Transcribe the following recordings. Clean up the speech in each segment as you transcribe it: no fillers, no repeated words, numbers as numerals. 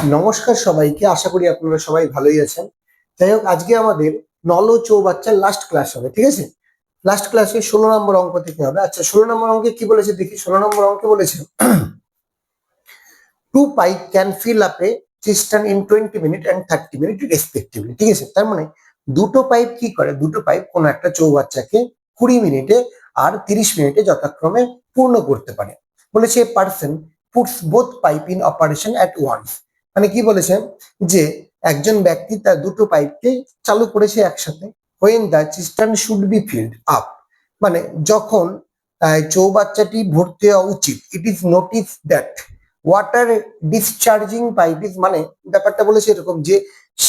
নমস্কার সবাইকে, আশা করি আপনারা সবাই ভালোই আছেন। যাই হোক, আজকে আমাদের নল ও চৌবাচ্চার লাস্ট ক্লাস হবে, ঠিক আছে? লাস্ট ক্লাসে 16 নম্বর অঙ্ক থেকে হবে। আচ্ছা, 16 নম্বর অঙ্কে কি বলেছে দেখি। 16 নম্বর অঙ্কে বলেছে two pipe can fill up a system in 20 minute and 30 minute respectively, ঠিক আছে? তার মানে দুটো পাইপ কি করে, দুটো পাইপ কোনো একটা চৌবাচ্চাকে 20 মিনিটে আর 30 মিনিটে যথাক্রমে পূর্ণ করতে পারে। বলেছে person puts both pipe in operation at once. মানে কি বলেছে যে একজন ব্যক্তি তার দুটো পাইপকে চালু করেছে একসাথে। when the cistern should be filled up, মানে যখন চৌবাচ্চাটি ভর্তি হওয়া উচিত, it is notice that water discharging pipe is, মানে ব্যাপারটা বলেছে এরকম যে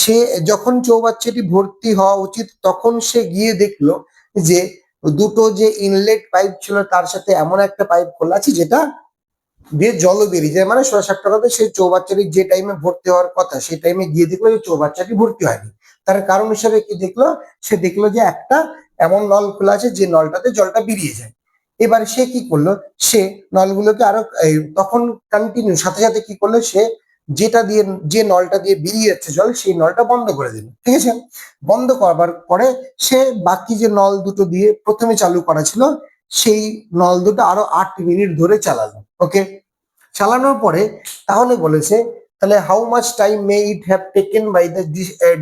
সে যখন চৌবাচ্চাটি ভর্তি হওয়া উচিত তখন সে গিয়ে দেখলো যে দুটো যে ইনলেট পাইপ ছিল তার সাথে এমন একটা পাইপ খোলা আছে যেটা দিয়ে জলও বেরিয়ে যায়। মানে সোজা কথাতে সেই চৌবাচ্চাটি যে টাইমে ভর্তি হওয়ার কথা সেই টাইমে গিয়ে দেখলো যে চৌবাচ্চাটি ভর্তি হয়নি। তার কারণ হিসেবে কি দেখলো, সে দেখলো যে একটা এমন নল খোলা আছে যে নলটাতে জলটা বেরিয়ে যায়। এবার সে কি করলো, সে নলগুলোকে আরো তখন কন্টিনিউ সাথে সাথে কি করলো, সে যেটা দিয়ে যে নলটা দিয়ে বেরিয়ে যাচ্ছে জল সেই নলটা বন্ধ করে দিল, ঠিক আছে? বন্ধ করবার পরে সে বাকি যে নল দুটো দিয়ে প্রথমে চালু করা ছিল সেই নল দুটো আরো 8 মিনিট ধরে চালালো। ওকে, চালানোর পরে তাহলে বলেছে তাহলে how much time may it have taken by the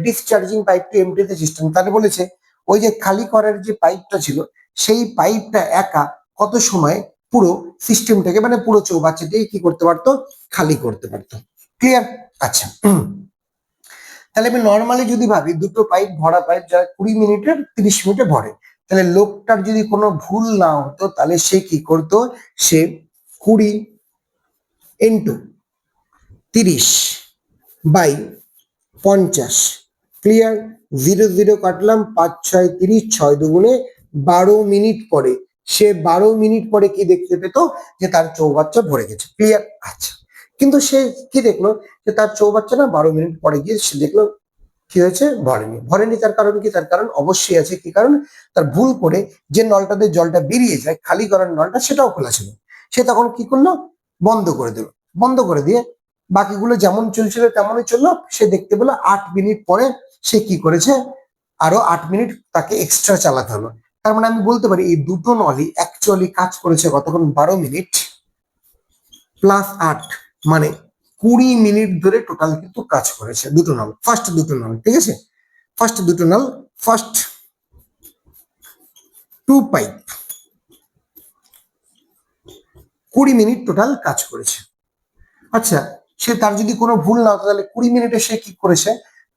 discharging pipe to empty the system. তাহলে বলেছে ওই যে খালি করার যে পাইপটা ছিল সেই পাইপটা একা কত সময় পুরো সিস্টেমটাকে, মানে পুরো চৌবাচ্চাটাকে কি করতে পারতো, খালি করতে পারতো। ক্লিয়ার? আচ্ছা, তাহলে আমি নর্মালি যদি ভাবি দুটো পাইপ ভরা পাইপ যারা 20 মিনিটের 30 মিনিটে ভরে, তাহলে লোকটার যদি কোনো ভুল না হতো তাহলে সে কি করতো, সে 20 ইন্টু 30/50, ক্লিয়ার? 0 0 কাটলাম, 5 6 30, 6 দুগুণে 12 মিনিট পরে সে 12 মিনিট পরে কি দেখতে পেত যে তার চৌবাচ্চা ভরে গেছে। ক্লিয়ার? আচ্ছা, কিন্তু সে কি দেখলো যে তার চৌবাচ্চা না 12 মিনিট পরে গিয়ে সে দেখলো কি হয়েছে, ভরেনি। ভরেনি তার কারণ কি? তার কারণ অবশ্যই আছে। কি কারণ? তার ভুল করে যে নলটাতে জলটা বেরিয়ে যায় খালি করার নলটা সেটাও খোলা ছিল। সে তখন কি করলো, বন্ধ করে দিল। বন্ধ করে দিয়ে বাকিগুলো যেমন চলছিল তেমনই চললো। সে দেখতে পেলো 8 মিনিট পরে সে কি করেছে, আরো 8 মিনিট তাকে এক্সট্রা চালাতে হলো। তার মানে আমি বলতে পারি এই দুটো নলই অ্যাকচুয়ালি কাজ করেছে কতক্ষণ, 12 মিনিট প্লাস 8, মানে 20 মিনিট ধরে টোটাল কিন্তু কাজ করেছে দুটো নল, ফার্স্ট দুটো নল, ঠিক আছে? ফার্স্ট দুটো নল, first two pipe 20 minute total কাজ করেছে। আচ্ছা, সে তার যদি কোনো ভুল না হতো তাহলে 20 মিনিটে সে কি করেছে,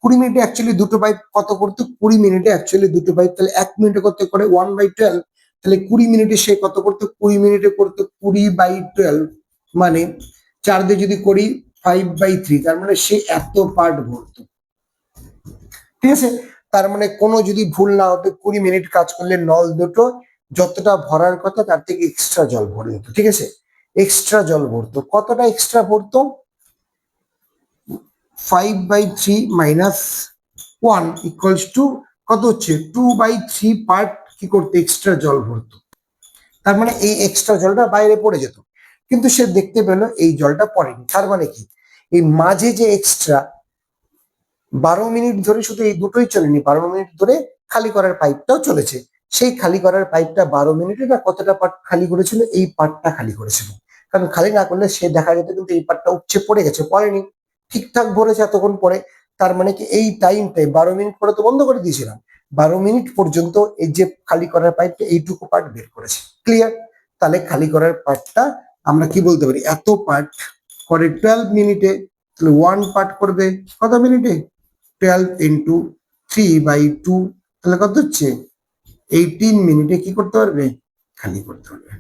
20 মিনিটে অ্যাকচুয়ালি দুটো পাইপ কত করতো, 20 মিনিটে অ্যাকচুয়ালি দুটো পাইপ তাহলে 1 মিনিটে কত করে 1/12, তাহলে 20 মিনিটে সে কত করতো, 20 মিনিটে করতো 20/12, মানে 4 দিয়ে যদি করি 5/3, তার মানে সে এত পার্ট ভরতো, ঠিক আছে? তার মানে কোনো যদি ভুল না হতো 20 মিনিট কাজ করলে নল দুটো যতটা ভরার কথা তার থেকে এক্সট্রা জল ভরে দিত, ঠিক আছে? এক্সট্রা জল ভরতো। কতটা এক্সট্রা ভরতো? 5/3 - 1 ইকুয়ালস টু কত হচ্ছে, 2/3 পার্ট কি করতে এক্সট্রা জল ভরতো। তার মানে এই এক্সট্রা জলটা বাইরে পড়ে যেত, কিন্তু সে দেখতে পেলো এই জলটা পড়েনি। তার মানে কি, এই মাঝে যে এক্সট্রা 12 মিনিট ধরে শুধু এই দুটোই চলেনি, 12 মিনিট ধরে খালি করার পাইপটাও চলেছে। সেই খালি করার পাইপটা 12 মিনিটে না কতটা পার্ট খালি করেছিল, এই পার্টটা খালি করেছিল। কারণ খালি না করলে সে দেখা যেত কিন্তু এই পার্টটা উপচে পড়ে গেছে, পড়েনি, ঠিকঠাক ভরেছে এতক্ষণ পরে। তার মানে কি এই টাইমটাই 12 মিনিট পরে তো বন্ধ করে দিয়েছিলাম, 12 মিনিট পর্যন্ত এই যে খালি করার পাইপটা এইটুকু পার্ট বের করেছে। ক্লিয়ার? তাহলে খালি করার পার্টটা আমরা কি বলতে পারি, এত পার্ট করে 12 মিনিটে, তাহলে 1 পার্ট করবে কত মিনিটে, 12 ইন্টু 3/2, তাহলে কত হচ্ছে, 18 মিনিটে কি করতে পারবে, খালি করতে পারবে।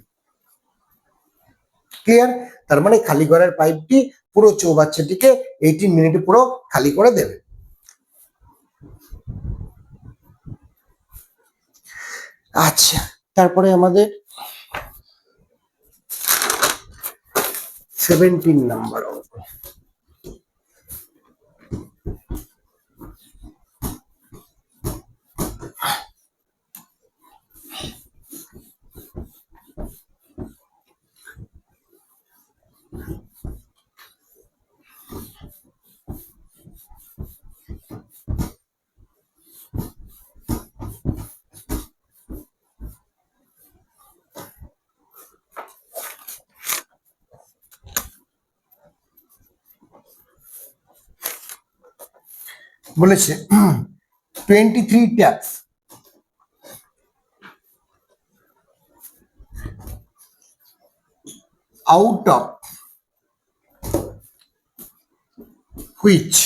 ক্লিয়ার? তার মানে খালি করার পাইপটি পুরো চৌবাচ্চাটিকে 18 মিনিটে পুরো খালি করে দেবে। আচ্ছা, তারপরে আমাদের 17 নাম্বার অঙ্ক। বলেছে 23 taps out of which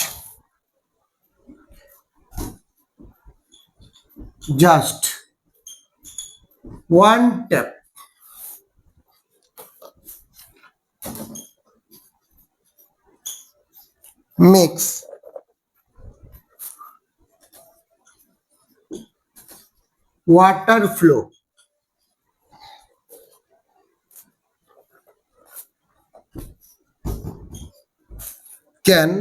just one tap makes water flow can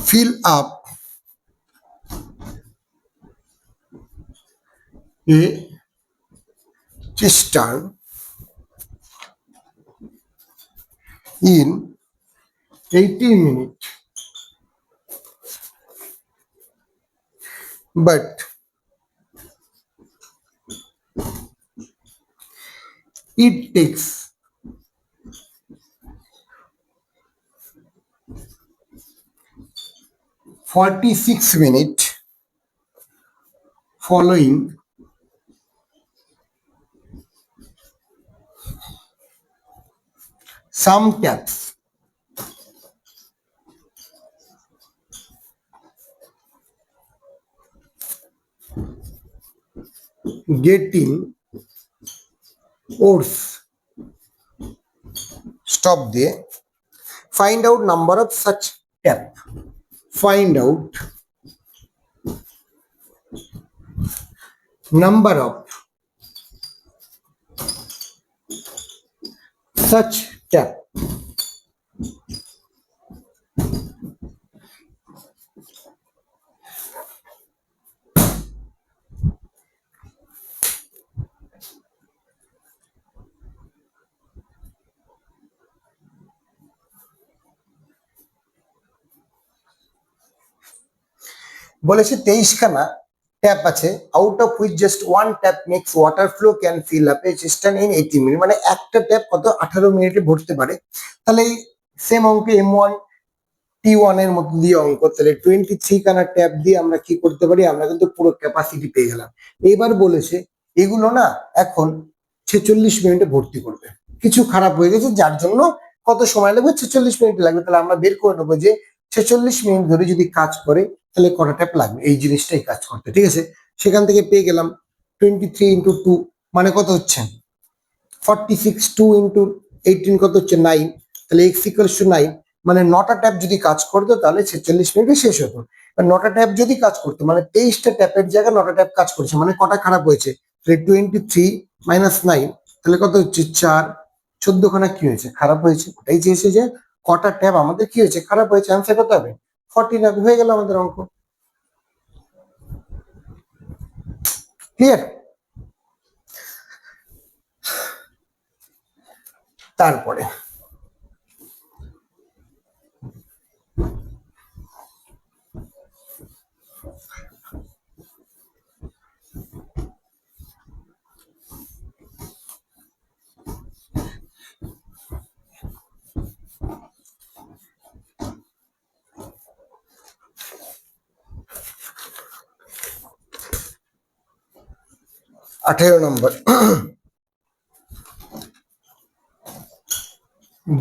fill up a cistern in 80 minutes, but it takes 46 minutes following some taps getting worse. Stop there. Find out number of such tap. Find out number of such tap. বলেছে 23খানা tap আছে, out of which just one tap makes water flow can fill up a system in 80 minute, মানে একটা tap কত 18 মিনিটে ভরতে পারে। তাহলে সেম অঙ্কে M1 T1 এর মধ্যে দিয়ে অঙ্ক, তাহলে 23খানা ট্যাপ দিয়ে আমরা কি করতে পারি, আমরা কিন্তু পুরো ক্যাপাসিটি পেয়ে গেলাম। এবার বলেছে এগুলো না এখন 46 মিনিটে ভর্তি করবে, কিছু খারাপ হয়ে গেছে যার জন্য কত সময় লাগবে, 46 মিনিট লাগবে। তাহলে আমরা বের করে নেবো যে 46 মিনিট ধরে যদি কাজ করে তাহলে কটা ট্যাপ লাগবে এই জিনিসটাই কাজ করতে, ঠিক আছে। সেখান থেকে পেয়ে গেলাম 23 ইন্টু 2 মানে কত হচ্ছে 46, 2 ইন্টু 18 কত হচ্ছে 9, তাহলে x ইকুয়ালস টু 9, মানে 9টা ট্যাপ যদি কাজ করতো তাহলে 46 মিনিটে শেষ হতো। 9টা ট্যাপ যদি কাজ করতো মানে 23টা ট্যাপের জায়গায় 9টা ট্যাপ কাজ করছে, মানে কটা খারাপ হয়েছে, তাহলে 23 মাইনাস 9 তাহলে কত হচ্ছে 4, 14খানা কি হয়েছে খারাপ হয়েছে। ওটাই চেয়েছে যে কটা ট্যাপ আমাদের কি হয়েছে খারাপ হয়েছে, অ্যান্সার কত হবে 14 হয়ে গেল আমাদের অঙ্ক। ক্লিয়ার? তারপরে আঠেরো নম্বর,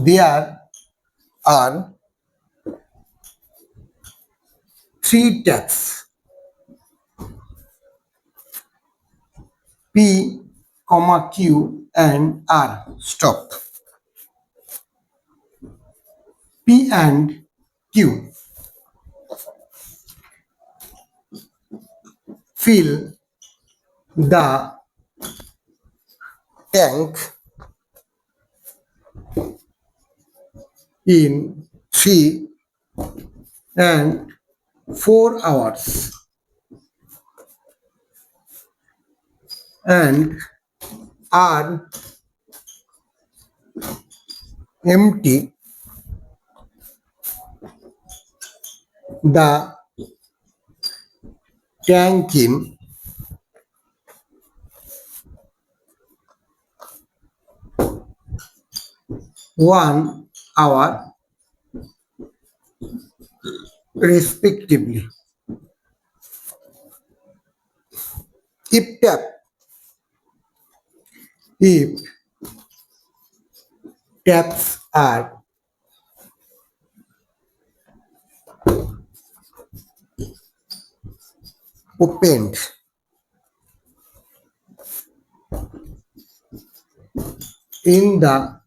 there are 3 taps P, Q and R. Stop. P and Q fill the tank in 3 and 4 hours and are empty the tank in 1 hour respectively. If taps are opened in the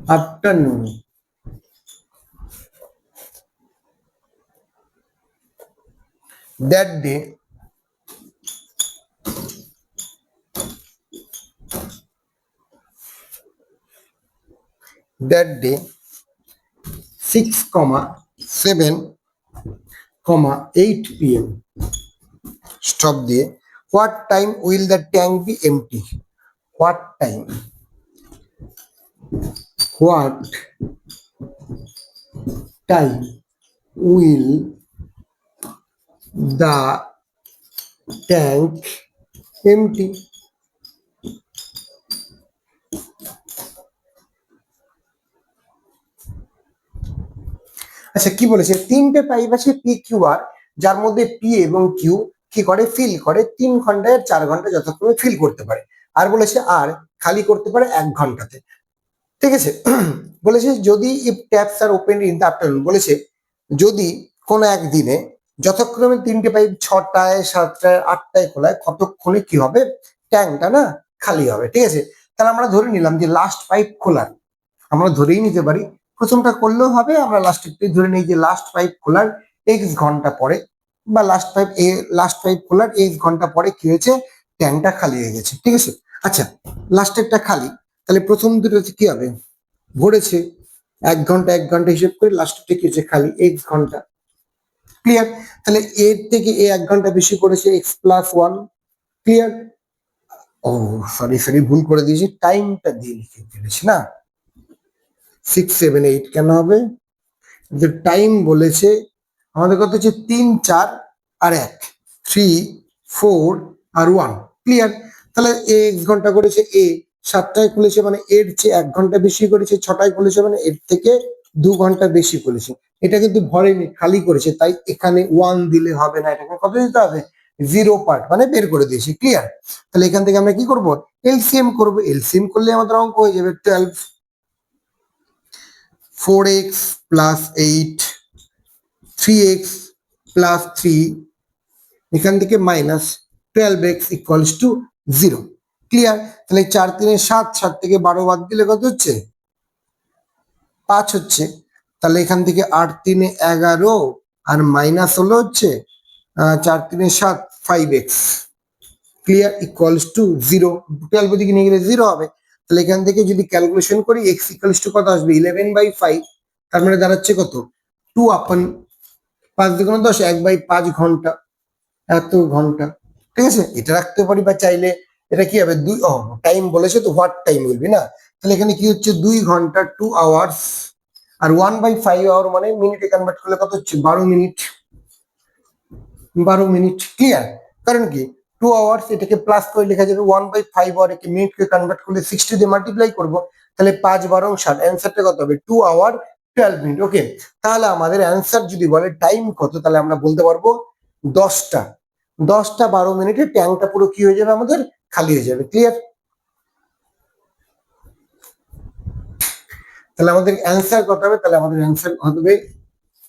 afternoon, that day that day 6,7,8 p.m. Stop there. What time will the tank be empty? What time? What time will the tank empty? আচ্ছা কি বলেছে, তিনটে pipe আছে P Q R, যার মধ্যে P এবং Q কি করে, ফিল করে 3 ঘন্টায় 4 ঘন্টা যথাক্রমে ফিল করতে পারে। আর বলেছে আর খালি করতে পারে 1 ঘন্টাতে। ঠিক আছে। বলেছে যদি if taps are open in the afternoon, বলেছে যদি কোনো একদিনে যথাক্রমে তিনটে পাইপ 6টায় 7টায় 8টায় খোলায়, কতক্ষণে কি হবে, ট্যাঙ্কটা না খালি হবে। ঠিক আছে, তাহলে আমরা ধরে নিলাম যে লাস্ট পাইপ খোলার, আমরা ধরেই নিতে পারি, প্রথমটা করলেও হবে, আমরা লাস্টেরটাই ধরে নিই যে লাস্ট পাইপ খোলার এক্স ঘন্টা পরে, বা লাস্ট পাইপ খোলার এক্স ঘন্টা পরে কি হয়েছে, ট্যাঙ্কটা খালি হয়ে গেছে। ঠিক আছে। আচ্ছা, লাস্টেরটা খালি, তাহলে প্রথম দুটোতে কি হবে, ভরেছে 1 ঘন্টা 1 ঘন্টা হিসেব করে, লাস্টেরটা কি হচ্ছে, খালি এক্স ঘন্টা। ক্লিয়ার? তাহলে এর থেকে এ 1 ঘন্টা বেশি করেছে, x+1। ক্লিয়ার? ও সরি ভুল করে দিয়েছি, টাইমটা দিয়ে লিখে ফেলেছি না, 6, 7, 8 কেন হবে, যে টাইম বলেছে আমাদের কত হচ্ছে, 3, 4 আর 1, 3, 4 আর 1। ক্লিয়ার? তাহলে এ এক্স ঘন্টা করেছে, এ 7টায় খুলেছে মানে এর চেয়ে 1 ঘন্টা বেশি করেছে, 6টায় খুলেছে মানে এর থেকে 2 ঘন্টা বেশি করেছে। এটা কিন্তু ভরেনি, খালি করেছে, তাই এখানে 1 দিলে হবে না, এটাকে কত দিতে হবে, 0 পার্ট মানে বের করে দিয়েছি। ক্লিয়ার? তাহলে এখান থেকে আমরা কি করব, এলসিএম করবো। এলসিএম করলে আমাদের অঙ্ক হয়ে যাবে 12, 4x plus 8, 3x plus 3, এখান থেকে minus 12x equals to 0। Clear? তাহলে 4 3 7, 7 থেকে 12 বাদ দিলে কত হচ্ছে, 5 হচ্ছে। তাহলে এখান থেকে 8 3 11 আর মাইনাস হলো হচ্ছে 4 3 7, 5x। ক্লিয়ার? Equals to 0। 12 দিকে নিয়ে গেলে 0 হবে। তাহলে এখান থেকে যদি ক্যালকুলেশন করি, x ইকুয়ালস টু কত আসবে, 11/5, তার মানে দাঁড়াচ্ছে কত, 2/5 দুগুণ 10, 1/5 ঘন্টা, এত ঘন্টা। ঠিক আছে, এটা রাখতে পারি, বা চাইলে এটা কি হবে, টাইম বলেছে তো হোয়াট টাইম বলবি না, তাহলে এখানে কি হচ্ছে, 2 ঘন্টা 2 আওয়ার্স, আর 1/5 আওয়ার মানে মিনিটে কনভার্ট করলে কত হচ্ছে, 12 মিনিট। 12 মিনিট। ক্লিয়ার? কারণ কি 2 আওয়ার্স, এটাকে প্লাস করে লেখা যাবে 1/5 আওয়ার, একে মিনিটকে কনভার্ট করলে 60 দিয়ে মাল্টিপ্লাই করবো, তাহলে 5 12 60, অ্যান্সারটা কত হবে, 2 আওয়ার 12 মিনিট। ওকে, তাহলে আমাদের অ্যান্সার যদি বলে টাইম কত, তাহলে আমরা বলতে পারবো 10টা 12 মিনিটে ট্যাঙ্কটা পুরো কি হয়ে যাবে, আমাদের খালি হয়ে যাবে। ক্লিয়ার? তাহলে আমাদের অ্যান্সার কত হবে, তাহলে আমাদের অ্যান্সার হবে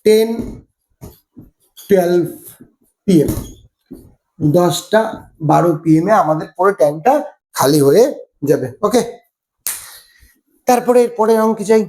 10-12 PM, 10টা 12 PM আমাদের পুরো ট্যাঙ্কটা খালি হয়ে যাবে। ওকে, তারপরে পরের অঙ্কে যাই।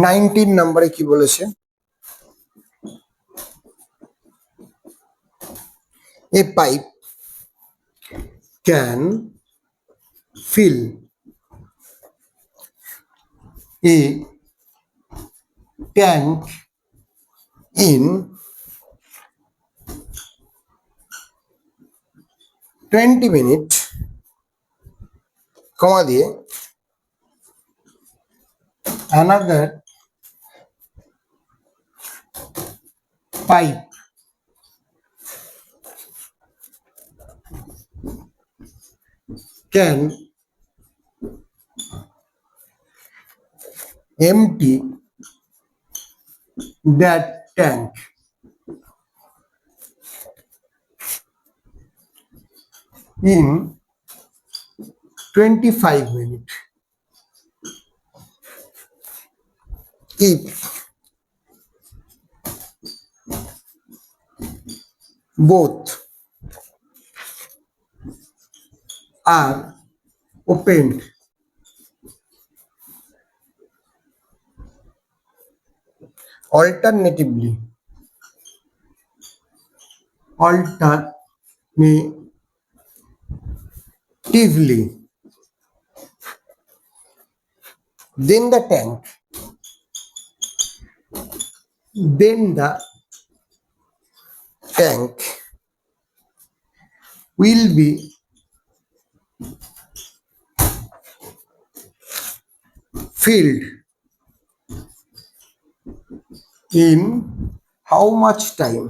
নাইনটিন নম্বরে কি বলেছে, a pipe can fill a tank in 20 minutes, কমা দিয়ে another pipe can empty that tank in 25 minutes if both are opened. Alternatively, then the tank will be filled in how much time?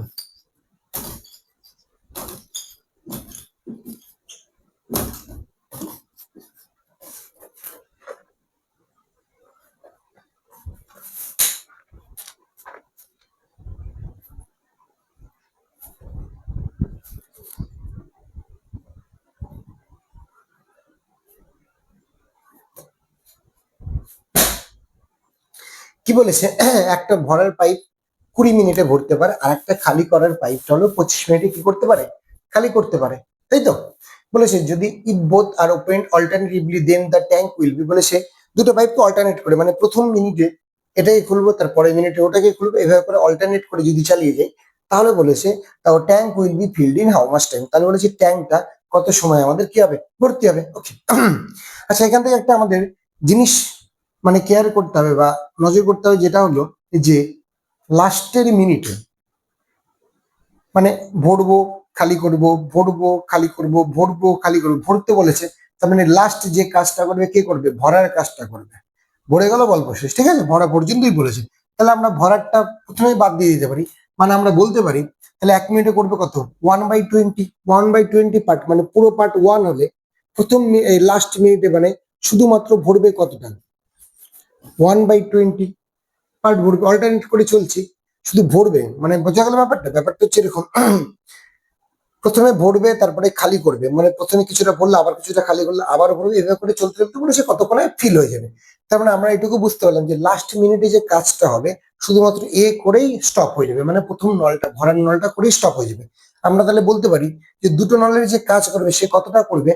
কি বলেছে, একটা ভরার pipe 20 মিনিটে ভরতে পারে, আর একটা খালি করার পাইপটা হলো 25 মিনিটে কি করতে পারে, খালি করতে পারে, তাই তো? বলেছে যদি if both are open alternatively then the tank will be, বলেছে দুটো পাইপকে অল্টারনেট করে, মানে প্রথম মিনিটে এটাকে খুলবো, তারপরে মিনিটে ওটাকে খুলবো, এভাবে করে অল্টারনেট করে যদি চালিয়ে যাই, তাহলে বলেছে তাও tank will B field in how much time, তাহলে বলেছে ট্যাঙ্কটা কত সময় আমাদের কি হবে, ভর্তি হবে। ওকে, আচ্ছা এখান থেকে একটা আমাদের জিনিস মানে কেয়ার করতে হবে বা নজর করতে হবে, যেটা হলো যে লাস্টের মিনিটে মানে ভরবো খালি করব, ভরবো খালি করব, ভরবো খালি করবো, ভরতে বলেছে, তার মানে লাস্ট যে কাজটা করবে কে করবে, ভরার কাজটা করবে। ভরে গেল গল্প শেষ, ঠিক আছে, ভরা পর্যন্তই বলেছে। তাহলে আমরা ভরারটা প্রথমেই বাদ দিয়ে দিতে পারি, মানে আমরা বলতে পারি তাহলে 1 মিনিটে করবে কত, 1/20, 1/20 পার্ট, মানে পুরো পার্ট 1 হলে প্রথম লাস্ট মিনিটে মানে শুধুমাত্র ভরবে কতটা, 1/20 পার্ট ভরবে, অল্টারনেট করে চলছি, শুধু ভরবে, মানে বোঝা গেল ব্যাপারটা। ব্যাপারটা হচ্ছে এরকম, প্রথমে ভরবে তারপরে খালি করবে, মানে প্রথমে কিছুটা ভরলে আবার কিছুটা খালি করলে আবার ভরবে, এভাবে করে চলতে চলতে বলে সে কতক্ষণে ফিল হয়ে যাবে। তার মানে আমরা এটুকু বুঝতে পারলাম যে লাস্ট মিনিটে যে কাজটা হবে শুধুমাত্র করেই স্টপ হয়ে যাবে, মানে প্রথম নলটা ভরার নলটা করেই স্টপ হয়ে যাবে। আমরা তাহলে বলতে পারি যে দুটো নলের যে কাজ করবে সে কতটা করবে,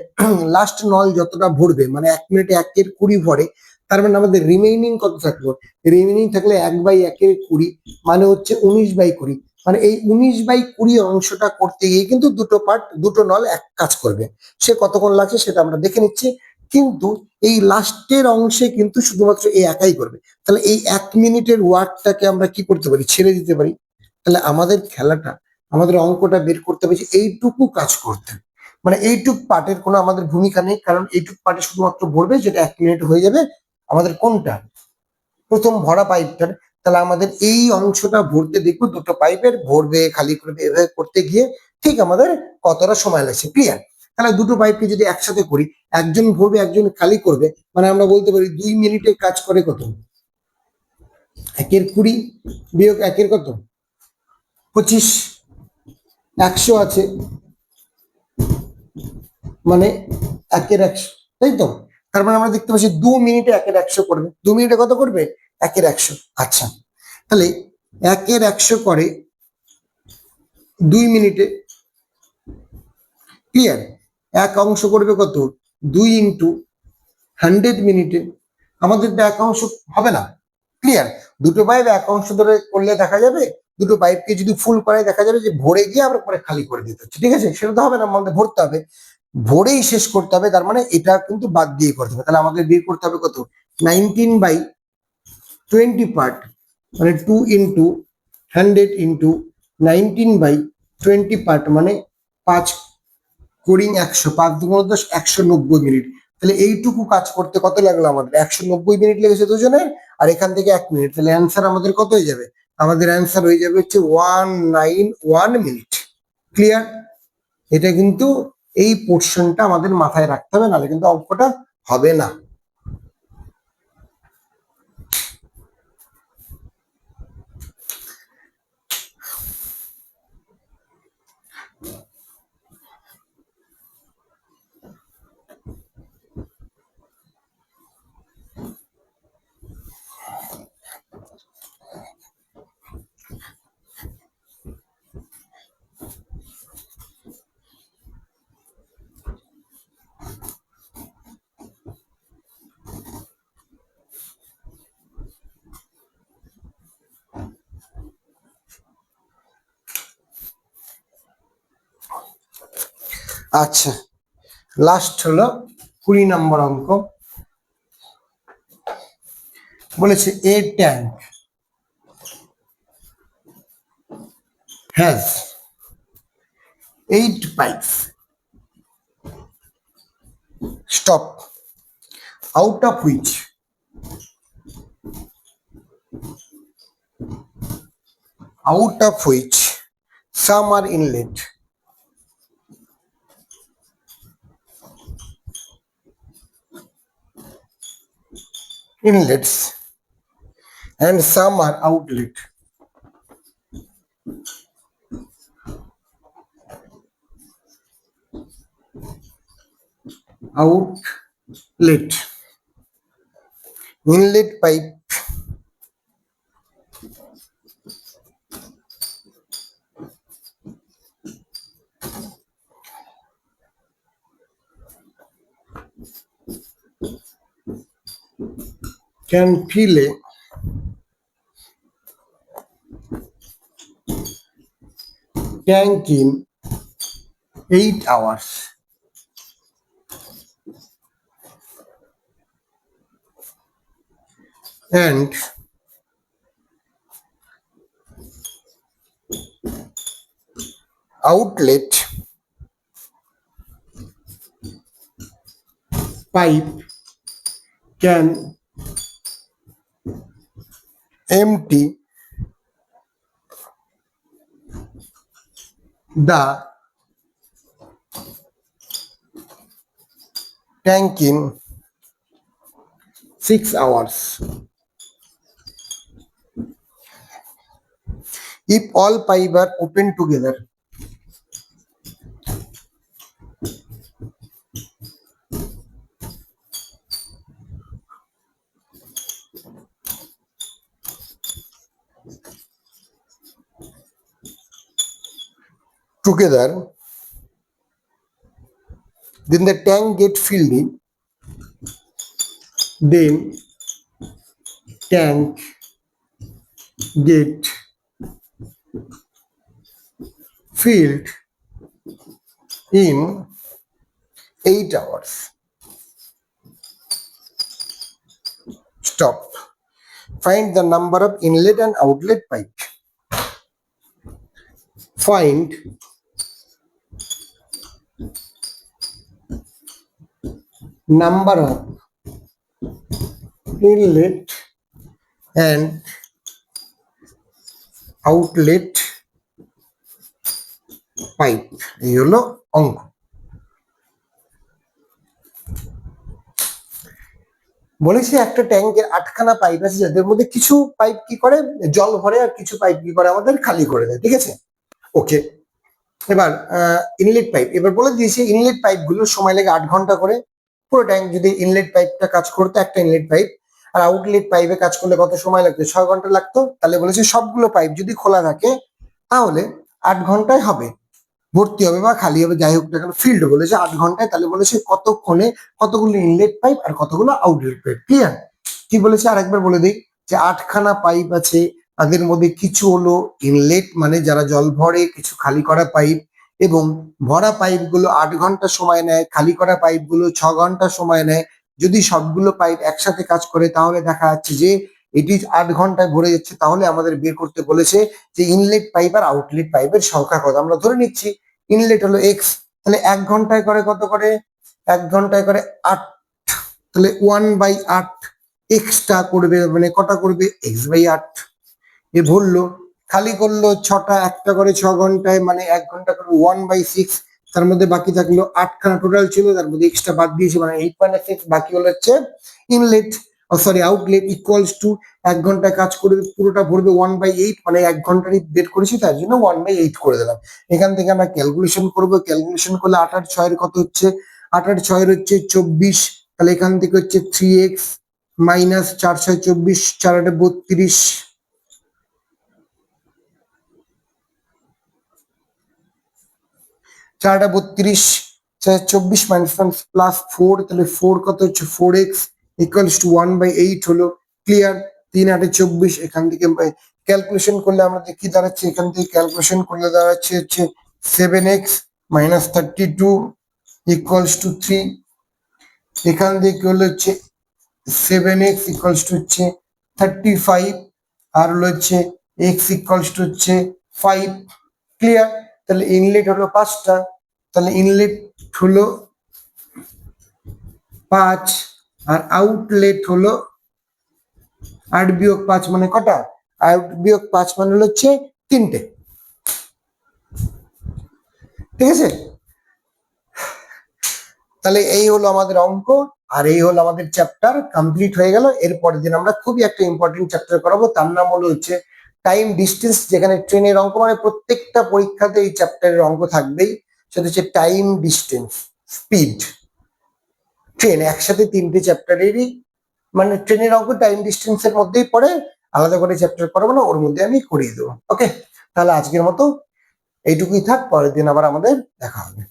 লাস্ট নল যতটা ভরবে, মানে 1 মিনিটে 1/20 ভরে, তার মানে আমাদের রিমেইনিং কত থাকলো, রিমেইনিং থাকলে 1/1/20 মানে হচ্ছে 19/20, মানে এই 19/20 অংশটা করতে গিয়ে কিন্তু দুটো পার্ট দুটো নল এক কাজ করবে। সে কতক্ষণ লাগছে সেটা আমরা দেখে নিচ্ছি, কিন্তু এই লাস্টের অংশে কিন্তু শুধুমাত্র একাই করবে। তাহলে এই 1 মিনিটের ওয়ার্কটাকে আমরা কি করতে পারি, ছেড়ে দিতে পারি। তাহলে আমাদের খেলাটা, আমাদের অঙ্কটা বের করতে হবে যে এইটুকু কাজ করতে, মানে এইটুক পার্টের কোনো আমাদের ভূমিকা নেই, কারণ এইটুক পার্টে শুধুমাত্র ভরবে, যেটা 1 মিনিট হয়ে যাবে আমাদের কোনটা, প্রথম ভরা পাইপটার। তাহলে আমাদের এই অংশটা ভরতে দেখবো দুটো পাইপের, ভরবে খালি করবে এভাবে করতে গিয়ে ঠিক আমাদের কতটা সময় লাগছে, ক্লিয়ার? তাহলে দুটো পাইপকে যদি একসাথে করি, একজন ভরবে একজন খালি করবে, মানে আমরা বলতে পারি 2 মিনিটে কাজ করে কত, 1/20 বিয়োগ 1 কত, 25, 100 আছে, মানে 1/100, তাই তো? তার মানে আমরা দেখতে পাচ্ছি 2 মিনিটে 1/100 করবে, 2 মিনিটে কত করবে, 1/100। আচ্ছা তাহলে 1/100 করে 2 মিনিটে, ক্লিয়ার? এক অংশ করবে কত, 2 × 100 মিনিটে, আমাদের তো এক অংশ হবে না, ক্লিয়ার? দুটো পাইপ এক অংশ ধরে করলে দেখা যাবে, দুটো পাইপকে যদি ফুল করে দেখা যাবে যে ভরে গিয়ে আবার পরে খালি করে দিতে হচ্ছে, ঠিক আছে? সেটা তো হবে না, আমাদের ভরতে হবে। ভোরেই শেষ করতে হবে, তার মানে এটা কিন্তু বাদ দিয়ে করতে হবে। তাহলে আমাদের বের করতে হবে কত, 19/20 পার্ট, মানে 2 × 100 ইন্টু 19/20 পার্ট, মানে 5×100, 5×10, 190 মিনিট। তাহলে এইটুকু কাজ করতে কত লাগলো আমাদের, 190 মিনিট লেগেছে দুজনের, আর এখান থেকে 1 মিনিট। তাহলে অ্যান্সার আমাদের কত হয়ে যাবে, আমাদের অ্যান্সার হয়ে যাবে হচ্ছে 191 মিনিট। ক্লিয়ার? এটা কিন্তু এই পোর্শনটা আমাদের মাথায় রাখতে হবে, নাহলে কিন্তু অঙ্কটা হবে না। আচ্ছা, লাস্ট হলো 20 নম্বর অঙ্ক। বলেছে এ tank has 8 pipes, stop, out of which some are inlet. Inlets and some are outlet. Outlet. Inlet pipe can fill a tank in 8 hours. And outlet pipe can empty the tank in 6 hours. If all pipes are open together, then the tank get filled in. Then tank get filled in 8 hours. Stop. Find the number of inlet and outlet pipe. Find number of inlet and outlet pipe. এই হলো অঙ্ক। বলেছি একটা ট্যাঙ্কের 8খানা pipe আছে, যাদের মধ্যে কিছু পাইপ কি করে জল ভরে, আর কিছু পাইপ কি করে আমাদের খালি করে দেয়। ঠিক আছে, ওকে। এবার ইনলেট পাইপ, এবার বলে দিয়েছি ইনলেট পাইপ গুলো সময় লাগে 8 ঘন্টা করে। পুরো ট্যাঙ্ক যদি ইনলেট পাইপটা কাজ করতো, একটা ইনলেট পাইপ, আর আউটলেট পাইপে কাজ করলে কত সময় লাগতো, 6 ঘন্টা লাগতো। তাহলে বলেছে সবগুলো পাইপ যদি খোলা থাকে তাহলে 8 ঘন্টায় হবে, ভর্তি হবে বা খালি হবে, যাই হোক না কেন ফিল্ড বলেছে 8 ঘন্টায়। তাহলে বলেছে কতক্ষণে কতগুলো ইনলেট পাইপ আর কতগুলো আউটলেট পাইপ। ক্লিয়ার? কি বলেছে আরেকবার বলে দিই, যে 8খানা পাইপ আছে, তাদের মধ্যে কিছু হলো ইনলেট মানে যারা জল ভরে, কিছু খালি করা পাইপ, এবং ভরা পাইপগুলো 8 ঘন্টা সময় নেয়, খালি করা পাইপগুলো 6 ঘন্টা সময় নেয়। যদি সবগুলো পাইপ একসাথে কাজ করে তাহলে দেখা যাচ্ছে যে এটি 8 ঘন্টায় ভরে যাচ্ছে। তাহলে আমাদের বের করতে বলেছে যে ইনলেট পাইপ আর আউটলেট পাইপের সংখ্যা কত। আমরা ধরে নিচ্ছি ইনলেট হলো এক্স, তাহলে 1 ঘন্টায় করে কত করে, 1 ঘন্টায় করে 8, তাহলে 1/8 এক্সটা করবে, মানে কটা করবে, x/8 এ ভরলো। খালি করলো 6টা, একটা করে 6 ঘন্টায়, মানে 1 ঘন্টা করে 1/6, তার মধ্যে বাকি থাকলো 8খানা টোটাল ছিল, তার মধ্যে এক্সট্রা বাদ দিয়েছে, মানে 8/6 বাকি হলো হচ্ছে inlet, sorry outlet, equals to 1 ঘন্টায় কাজ করবে, পুরোটা ভরবে 1/8, মানে 1 ঘন্টারই বের করেছি তার জন্য 1/8 করে দিলাম। এখান থেকে আমরা ক্যালকুলেশন করবো, ক্যালকুলেশন করলে 8 আর 6 কত হচ্ছে, 8 আর 6 হচ্ছে 24, তাহলে এখান থেকে হচ্ছে 3x মাইনাস 4 6 24, 4 8 32, 4 8 32, 24 মাইনাস প্লাস 4, তাহলে 4 কত হচ্ছে 4x ইকুয়ালস টু 1/8 হলো। ক্লিয়ার? 3 8 24, এখান থেকে ক্যালকুলেশন করলে আমাদের কি দাঁড়াচ্ছে, এখান থেকে ক্যালকুলেশন করলে দাঁড়াচ্ছে হচ্ছে 7x মাইনাস 32 ইকুয়ালস টু 3, এখান থেকে হলো হচ্ছে 7x ইকুয়ালস টু হচ্ছে 35, আর হলো হচ্ছে x ইকুয়ালস টু হচ্ছে 5। ক্লিয়ার? তাহলে ইনলেট হলো 5টা, তাহলে ইনলেট হলো 5 আর আউটলেট হলো 8 - 5, মানে কটা, 8 - 5 মানে হলো হচ্ছে 3টে। ঠিক আছে? তাহলে এই হলো আমাদের অঙ্ক, আর এই হলো আমাদের চ্যাপ্টার কমপ্লিট হয়ে গেল। এরপরের দিন আমরা খুবই একটা ইম্পর্টেন্ট চ্যাপ্টার করাবো, তার নাম হলো হচ্ছে টাইম ডিস্টেন্স, যেখানে ট্রেনের অঙ্ক, মানে প্রত্যেকটা পরীক্ষাতে এই চ্যাপ্টারের অঙ্ক থাকবেই। সেটা হচ্ছে টাইম ডিস্টেন্স, স্পিড, ট্রেন, একসাথে 3টে চ্যাপ্টারেরই, মানে ট্রেনের অঙ্ক টাইম ডিস্টেন্সের মধ্যেই পড়ে, আলাদা করে চ্যাপ্টার করাবো না, ওর মধ্যে আমি করিয়ে দেবো। ওকে, তাহলে আজকের মতো এইটুকুই থাক, পরের দিন আবার আমাদের দেখা হবে।